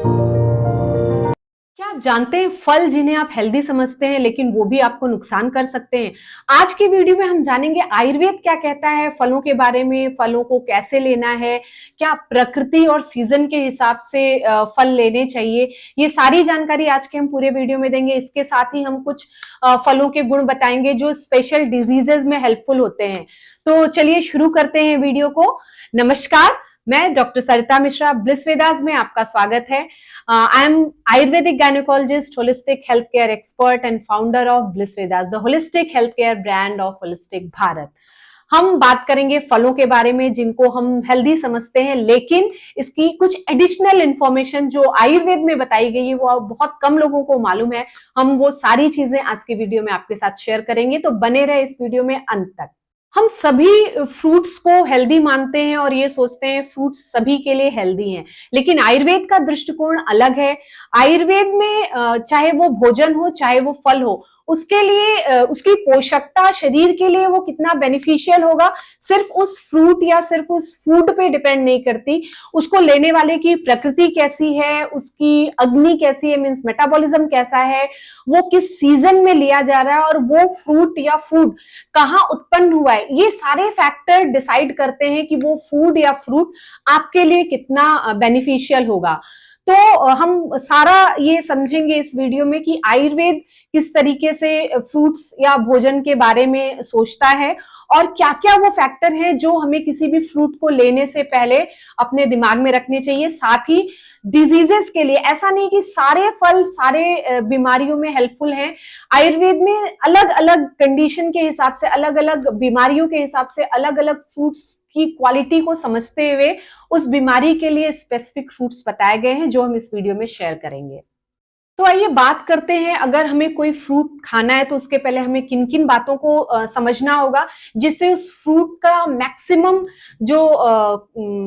क्या आप जानते हैं फल जिन्हें आप हेल्दी समझते हैं लेकिन वो भी आपको नुकसान कर सकते हैं। आज की वीडियो में हम जानेंगे आयुर्वेद क्या कहता है फलों के बारे में, फलों को कैसे लेना है, क्या प्रकृति और सीजन के हिसाब से फल लेने चाहिए। ये सारी जानकारी आज के हम पूरे वीडियो में देंगे। इसके साथ ही हम कुछ फलों के गुण बताएंगे जो स्पेशल डिजीजेस में हेल्पफुल होते हैं। तो चलिए शुरू करते हैं वीडियो को। नमस्कार, मैं डॉक्टर सरिता मिश्रा, ब्लिस वेदास में आपका स्वागत है। I am Ayurvedic gynaecologist, holistic health care expert and founder of bliss Vedas, the holistic health care brand of holistic Bharat. हम बात करेंगे फलों के बारे में जिनको हम हेल्दी समझते हैं, लेकिन इसकी कुछ एडिशनल इंफॉर्मेशन जो आयुर्वेद में बताई गई है वो बहुत कम लोगों को मालूम है। हम वो सारी चीजें आज की वीडियो में आपके साथ शेयर करेंगे, तो बने रहे इस वीडियो में अंत तक। हम सभी फ्रूट्स को हेल्दी मानते हैं और ये सोचते हैं फ्रूट्स सभी के लिए हेल्दी हैं, लेकिन आयुर्वेद का दृष्टिकोण अलग है। आयुर्वेद में चाहे वो भोजन हो चाहे वो फल हो, उसके लिए उसकी पोषकता शरीर के लिए वो कितना बेनिफिशियल होगा सिर्फ उस फ्रूट या सिर्फ उस फूड पे डिपेंड नहीं करती। उसको लेने वाले की प्रकृति कैसी है, उसकी अग्नि कैसी है, मींस मेटाबॉलिज्म कैसा है, वो किस सीजन में लिया जा रहा है और वो फ्रूट या फूड कहाँ उत्पन्न हुआ है, ये सारे फैक्टर डिसाइड करते हैं कि वो फूड या फ्रूट आपके लिए कितना बेनिफिशियल होगा। तो हम सारा ये समझेंगे इस वीडियो में कि आयुर्वेद किस तरीके से फ्रूट्स या भोजन के बारे में सोचता है और क्या क्या वो फैक्टर हैं जो हमें किसी भी फ्रूट को लेने से पहले अपने दिमाग में रखने चाहिए। साथ ही डिजीजेस के लिए ऐसा नहीं कि सारे फल सारे बीमारियों में हेल्पफुल हैं। आयुर्वेद में अलग अलग कंडीशन के हिसाब से, अलग अलग बीमारियों के हिसाब से अलग अलग फ्रूट्स की क्वालिटी को समझते हुए उस बीमारी के लिए स्पेसिफिक फ्रूट्स बताए गए हैं जो हम इस वीडियो में शेयर करेंगे। तो आइए बात करते हैं, अगर हमें कोई फ्रूट खाना है तो उसके पहले हमें किन किन बातों को समझना होगा जिससे उस फ्रूट का मैक्सिमम जो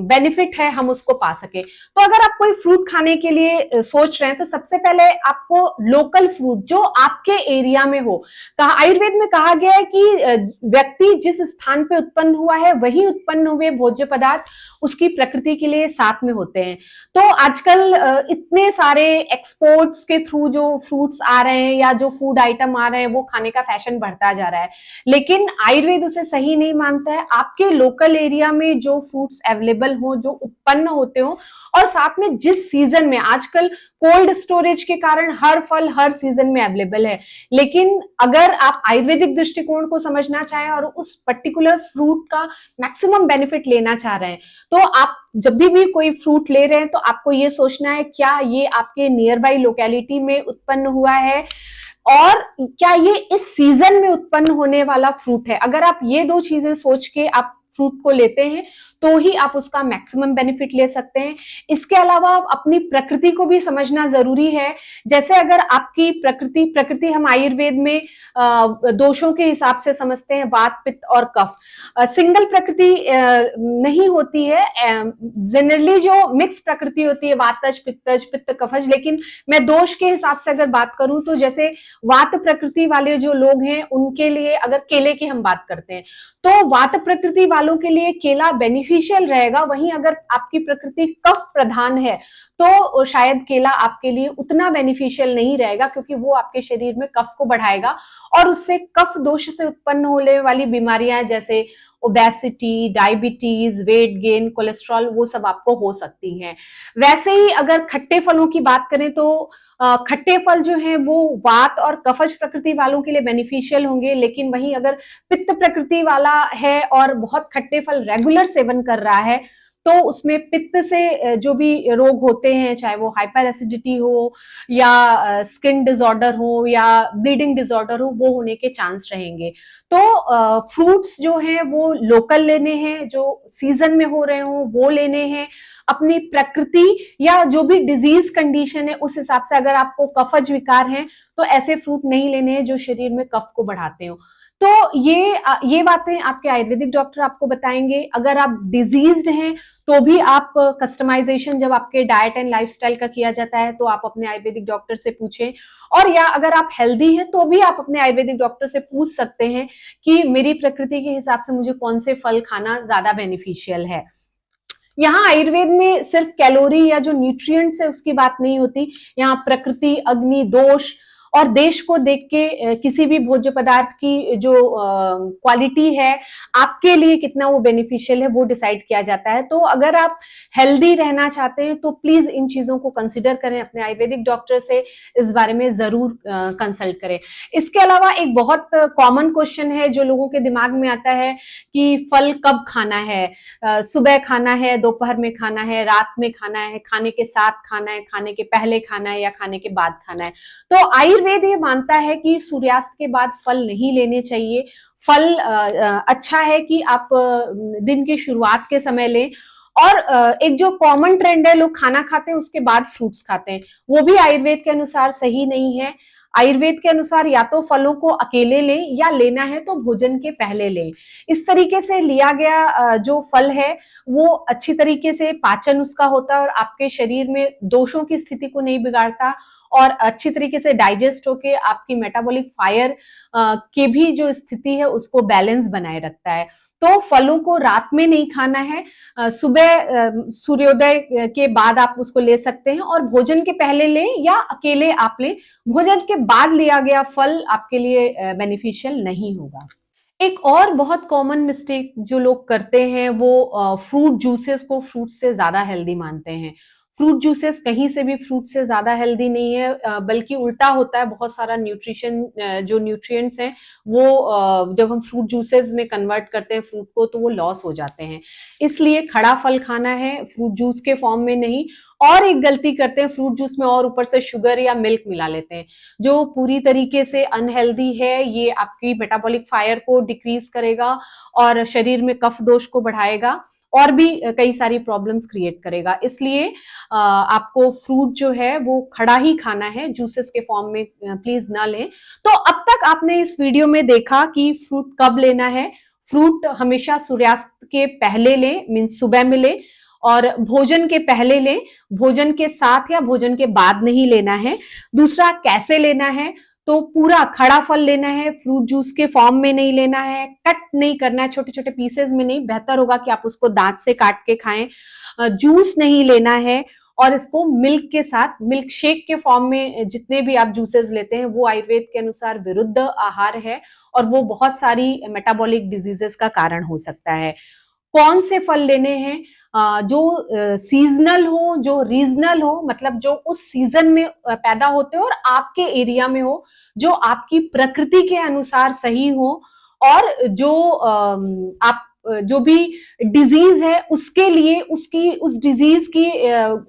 बेनिफिट है हम उसको पा सके। तो अगर आप कोई फ्रूट खाने के लिए सोच रहे हैं तो सबसे पहले आपको लोकल फ्रूट जो आपके एरिया में हो, आयुर्वेद में कहा गया है कि व्यक्ति जिस स्थान पे उत्पन्न हुआ है वही उत्पन्न हुए भोज्य पदार्थ उसकी प्रकृति के लिए साथ में होते हैं। तो आजकल इतने सारे एक्सपोर्ट्स के थ्रू जो फ्रूट्स आ रहे हैं या जो फूड आइटम आ रहे हैं वो खाने का फैशन बढ़ता जा रहा है, लेकिन आयुर्वेद उसे सही नहीं मानता है। आपके लोकल एरिया में जो फ्रूट्स अवेलेबल हो, जो उत्पन्न होते हो, और साथ में जिस सीजन में, आजकल कोल्ड स्टोरेज के कारण हर फल हर सीजन में अवेलेबल है, लेकिन अगर आप आयुर्वेदिक दृष्टिकोण को समझना चाहें और उस पर्टिकुलर फ्रूट का मैक्सिमम बेनिफिट लेना चाह रहे हैं तो आप जब भी कोई फ्रूट ले रहे हैं तो आपको ये सोचना है क्या ये आपके नियर बाई लोकेलिटी में उत्पन्न हुआ है और क्या ये इस सीजन में उत्पन्न होने वाला फ्रूट है। अगर आप ये दो चीजें सोच के आप फ्रूट को लेते हैं तो ही आप उसका मैक्सिमम बेनिफिट ले सकते हैं। इसके अलावा अपनी प्रकृति को भी समझना जरूरी है। जैसे अगर आपकी प्रकृति हम आयुर्वेद में दोषों के हिसाब से समझते हैं, वात पित्त और कफ। सिंगल प्रकृति नहीं होती है, जनरली जो मिक्स प्रकृति होती है वातज पित्तज पित्त कफज। लेकिन मैं दोष के हिसाब से अगर बात करूं तो जैसे वात प्रकृति वाले जो लोग हैं उनके लिए, अगर केले की हम बात करते हैं तो वात प्रकृति वालों के लिए केला बेनिफिशियल रहेगा। वहीं अगर आपकी प्रकृति कफ प्रधान है तो शायद केला आपके लिए उतना बेनिफिशियल नहीं रहेगा, क्योंकि वो आपके शरीर में कफ को बढ़ाएगा और उससे कफ दोष से उत्पन्न होने वाली बीमारियां जैसे obesity, diabetes, weight gain, cholesterol, वो सब आपको हो सकती हैं। वैसे ही अगर खट्टे फलों की बात करें तो खट्टे फल जो हैं वो वात और कफज प्रकृति वालों के लिए बेनिफिशियल होंगे, लेकिन वहीं अगर पित्त प्रकृति वाला है और बहुत खट्टे फल रेगुलर सेवन कर रहा है तो उसमें पित्त से जो भी रोग होते हैं, चाहे वो हाइपर एसिडिटी हो या स्किन डिसऑर्डर हो या ब्लीडिंग डिसऑर्डर हो, वो होने के चांस रहेंगे। तो फ्रूट्स जो हैं वो लोकल लेने हैं, जो सीजन में हो रहे हो वो लेने हैं। अपनी प्रकृति या जो भी डिजीज कंडीशन है उस हिसाब से, अगर आपको कफज विकार है तो ऐसे फ्रूट नहीं लेने हैं जो शरीर में कफ को बढ़ाते हो। तो ये बातें आपके आयुर्वेदिक डॉक्टर आपको बताएंगे। अगर आप डिजीज्ड हैं तो भी आप कस्टमाइजेशन जब आपके डाइट एंड लाइफस्टाइल का किया जाता है तो आप अपने आयुर्वेदिक डॉक्टर से पूछें, और या अगर आप हेल्दी हैं तो भी आप अपने आयुर्वेदिक डॉक्टर से पूछ सकते हैं कि मेरी प्रकृति के हिसाब से मुझे कौन से फल खाना ज्यादा बेनिफिशियल है। यहाँ आयुर्वेद में सिर्फ कैलोरी या जो न्यूट्रिएंट्स है उसकी बात नहीं होती, यहाँ प्रकृति, अग्नि, दोष और देश को देख के किसी भी भोज्य पदार्थ की जो क्वालिटी है आपके लिए कितना वो बेनिफिशियल है वो डिसाइड किया जाता है। तो अगर आप हेल्दी रहना चाहते हैं तो प्लीज इन चीजों को कंसिडर करें, अपने आयुर्वेदिक डॉक्टर से इस बारे में जरूर कंसल्ट करें। इसके अलावा एक बहुत कॉमन क्वेश्चन है जो लोगों के दिमाग में आता है कि फल कब खाना है, सुबह खाना है, दोपहर में खाना है, रात में खाना है, खाने के साथ खाना है, खाने के पहले खाना है या खाने के बाद खाना है। तो आयुर्वेद ये मानता है कि सूर्यास्त के बाद फल नहीं लेने चाहिए। फल अच्छा है कि आप दिन की शुरुआत के समय लें। और एक जो कॉमन ट्रेंड है, लोग खाना खाते हैं उसके बाद फ्रूट्स खाते हैं, वो भी आयुर्वेद के अनुसार सही नहीं है। आयुर्वेद के अनुसार या तो फलों को अकेले लें या लेना है तो भोजन के पहले लें। इस तरीके से लिया गया जो फल है वो अच्छी तरीके से पाचन उसका होता है और आपके शरीर में दोषों की स्थिति को नहीं बिगाड़ता और अच्छी तरीके से डाइजेस्ट होके आपकी मेटाबॉलिक फायर के भी जो स्थिति है उसको बैलेंस बनाए रखता है। तो फलों को रात में नहीं खाना है, सुबह सूर्योदय के बाद आप उसको ले सकते हैं और भोजन के पहले लें या अकेले आप लें। भोजन के बाद लिया गया फल आपके लिए बेनिफिशियल नहीं होगा। एक और बहुत कॉमन मिस्टेक जो लोग करते हैं वो फ्रूट जूसेस को फ्रूट से ज्यादा हेल्दी मानते हैं। फ्रूट जूसेस कहीं से भी फ्रूट से ज्यादा हेल्दी नहीं है, बल्कि उल्टा होता है। बहुत सारा न्यूट्रिशन जो न्यूट्रिएंट्स हैं वो जब हम फ्रूट जूसेस में कन्वर्ट करते हैं फ्रूट को तो वो लॉस हो जाते हैं। इसलिए खड़ा फल खाना है, फ्रूट जूस के फॉर्म में नहीं। और एक गलती करते हैं, फ्रूट जूस में और ऊपर से शुगर या मिल्क मिला लेते हैं, जो पूरी तरीके से अनहेल्दी है। ये आपकी मेटाबॉलिक फायर को डिक्रीज करेगा और शरीर में कफ दोष को बढ़ाएगा और भी कई सारी प्रॉब्लम्स क्रिएट करेगा। इसलिए आपको फ्रूट जो है वो खड़ा ही खाना है, जूसेस के फॉर्म में प्लीज ना लें। तो अब तक आपने इस वीडियो में देखा कि फ्रूट कब लेना है। फ्रूट हमेशा सूर्यास्त के पहले लें, मीन्स सुबह में लें, और भोजन के पहले लें, भोजन के साथ या भोजन के बाद नहीं लेना है। दूसरा, कैसे लेना है, तो पूरा खड़ा फल लेना है, फ्रूट जूस के फॉर्म में नहीं लेना है, कट नहीं करना है, छोटे छोटे पीसेस में नहीं, बेहतर होगा कि आप उसको दांत से काट के खाएं। जूस नहीं लेना है और इसको मिल्क के साथ, मिल्क शेक के फॉर्म में जितने भी आप जूसेस लेते हैं वो आयुर्वेद के अनुसार विरुद्ध आहार है और वो बहुत सारी मेटाबॉलिक डिजीजेस का कारण हो सकता है। कौन से फल लेने हैं, जो सीजनल हो, जो रीजनल हो, मतलब जो उस सीजन में पैदा होते हो और आपके एरिया में हो, जो आपकी प्रकृति के अनुसार सही हो और जो आप जो भी डिजीज है उसके लिए उसकी उस डिजीज की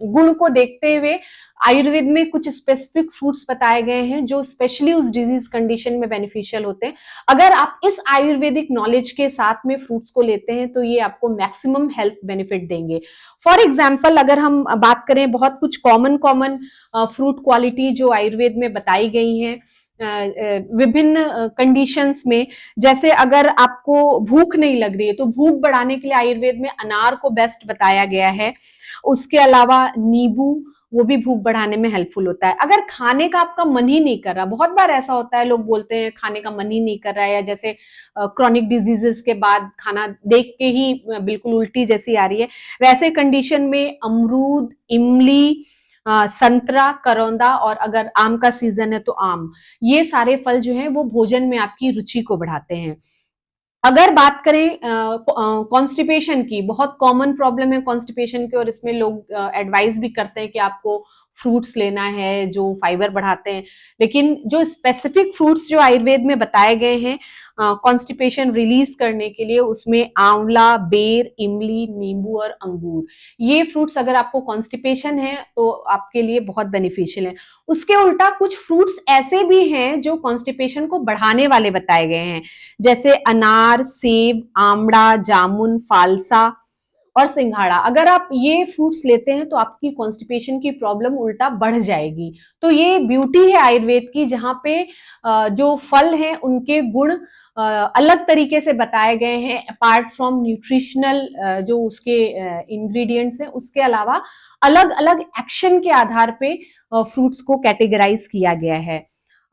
गुण को देखते हुए आयुर्वेद में कुछ स्पेसिफिक फ्रूट्स बताए गए हैं जो स्पेशली उस डिजीज कंडीशन में बेनिफिशियल होते हैं। अगर आप इस आयुर्वेदिक नॉलेज के साथ में फ्रूट्स को लेते हैं तो ये आपको मैक्सिमम हेल्थ बेनिफिट देंगे। फॉर एग्जाम्पल, अगर हम बात करें बहुत कुछ कॉमन फ्रूट क्वालिटी जो आयुर्वेद में बताई गई हैं विभिन्न कंडीशंस में, जैसे अगर आपको भूख नहीं लग रही है तो भूख बढ़ाने के लिए आयुर्वेद में अनार को बेस्ट बताया गया है। उसके अलावा नींबू, वो भी भूख बढ़ाने में हेल्पफुल होता है। अगर खाने का आपका मन ही नहीं कर रहा, बहुत बार ऐसा होता है, लोग बोलते हैं खाने का मन ही नहीं कर रहा है, या जैसे क्रॉनिक डिजीजेस के बाद खाना देख के ही बिल्कुल उल्टी जैसी आ रही है, वैसे कंडीशन में अमरूद, इमली, संतरा, करौंदा और अगर आम का सीजन है तो आम, ये सारे फल जो हैं वो भोजन में आपकी रुचि को बढ़ाते हैं। अगर बात करें कॉन्स्टिपेशन की, बहुत कॉमन प्रॉब्लम है कॉन्स्टिपेशन की और इसमें लोग एडवाइस भी करते हैं कि आपको फ्रूट्स लेना है जो फाइबर बढ़ाते हैं, लेकिन जो स्पेसिफिक फ्रूट्स जो आयुर्वेद में बताए गए हैं कॉन्स्टिपेशन रिलीज करने के लिए, उसमें आंवला, बेर, इमली, नींबू और अंगूर, ये फ्रूट्स अगर आपको कॉन्स्टिपेशन है तो आपके लिए बहुत बेनिफिशियल है। उसके उल्टा कुछ फ्रूट्स ऐसे भी हैं जो कॉन्स्टिपेशन को बढ़ाने वाले बताए गए हैं, जैसे अनार, सेब, आमड़ा, जामुन, फालसा और सिंघाड़ा। अगर आप ये फ्रूट्स लेते हैं तो आपकी कॉन्स्टिपेशन की प्रॉब्लम उल्टा बढ़ जाएगी। तो ये ब्यूटी है आयुर्वेद की, जहां पे जो फल हैं उनके गुण अलग तरीके से बताए गए हैं, अपार्ट फ्रॉम न्यूट्रिशनल जो उसके इंग्रेडिएंट्स हैं, उसके अलावा अलग अलग एक्शन के आधार पे फ्रूट्स को कैटेगराइज किया गया है।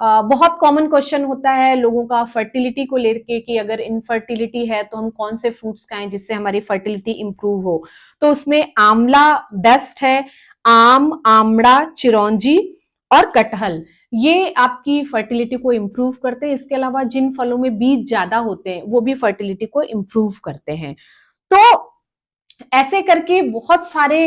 बहुत कॉमन क्वेश्चन होता है लोगों का फर्टिलिटी को लेके कि अगर इनफर्टिलिटी है तो हम कौन से फ्रूट्स खाएं जिससे हमारी फर्टिलिटी इंप्रूव हो। तो उसमें आंवला बेस्ट है, आम, आमड़ा, चिरौंजी और कटहल, ये आपकी फर्टिलिटी को इंप्रूव करते हैं। इसके अलावा जिन फलों में बीज ज्यादा होते हैं वो भी फर्टिलिटी को इंप्रूव करते हैं। तो ऐसे करके बहुत सारे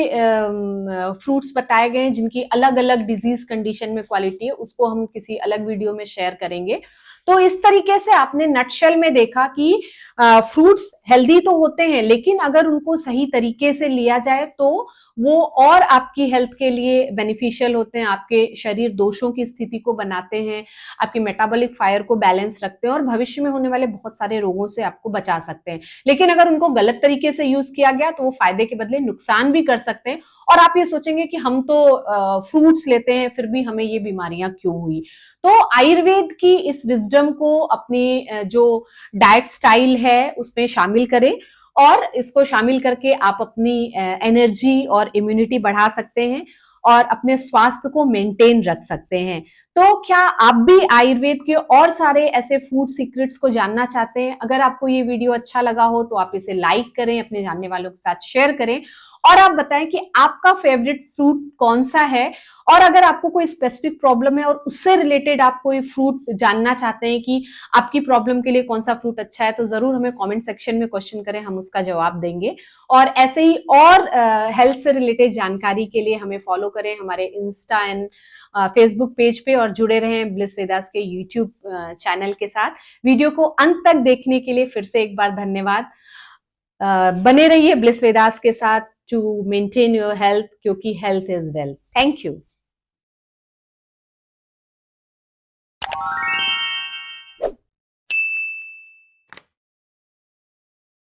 फ्रूट्स बताए गए हैं जिनकी अलग अलग डिजीज कंडीशन में क्वालिटी है, उसको हम किसी अलग वीडियो में शेयर करेंगे। तो इस तरीके से आपने नटशेल में देखा कि फ्रूट्स हेल्दी तो होते हैं लेकिन अगर उनको सही तरीके से लिया जाए तो वो और आपकी हेल्थ के लिए बेनिफिशियल होते हैं, आपके शरीर दोषों की स्थिति को बनाते हैं, आपकी मेटाबॉलिक फायर को बैलेंस रखते हैं और भविष्य में होने वाले बहुत सारे रोगों से आपको बचा सकते हैं। लेकिन अगर उनको गलत तरीके से यूज किया गया तो वो फायदे के बदले नुकसान भी कर सकते हैं और आप ये सोचेंगे कि हम तो फ्रूट्स लेते हैं फिर भी हमें ये बीमारियां क्यों हुई। तो आयुर्वेद की इस विजडम को अपनी जो डाइट स्टाइल है उसमें शामिल करें और इसको शामिल करके आप अपनी एनर्जी और इम्यूनिटी बढ़ा सकते हैं और अपने स्वास्थ्य को मेंटेन रख सकते हैं। तो क्या आप भी आयुर्वेद के और सारे ऐसे फूड सीक्रेट्स को जानना चाहते हैं? अगर आपको ये वीडियो अच्छा लगा हो तो आप इसे लाइक करें, अपने जानने वालों के साथ शेयर करें और आप बताएं कि आपका फेवरेट फ्रूट कौन सा है। और अगर आपको कोई स्पेसिफिक प्रॉब्लम है और उससे रिलेटेड आप कोई फ्रूट जानना चाहते हैं कि आपकी प्रॉब्लम के लिए कौन सा फ्रूट अच्छा है, तो जरूर हमें कमेंट सेक्शन में क्वेश्चन करें, हम उसका जवाब देंगे। और ऐसे ही और हेल्थ से रिलेटेड जानकारी के लिए हमें फॉलो करें हमारे इंस्टा एंड फेसबुक पेज पे और जुड़े रहें ब्लिस वेदास के यूट्यूब चैनल के साथ। वीडियो को अंत तक देखने के लिए फिर से एक बार धन्यवाद। बने रहिए ब्लिस वेदास के साथ टू मेंटेन योर हेल्थ, क्योंकि health is wealth. Thank you.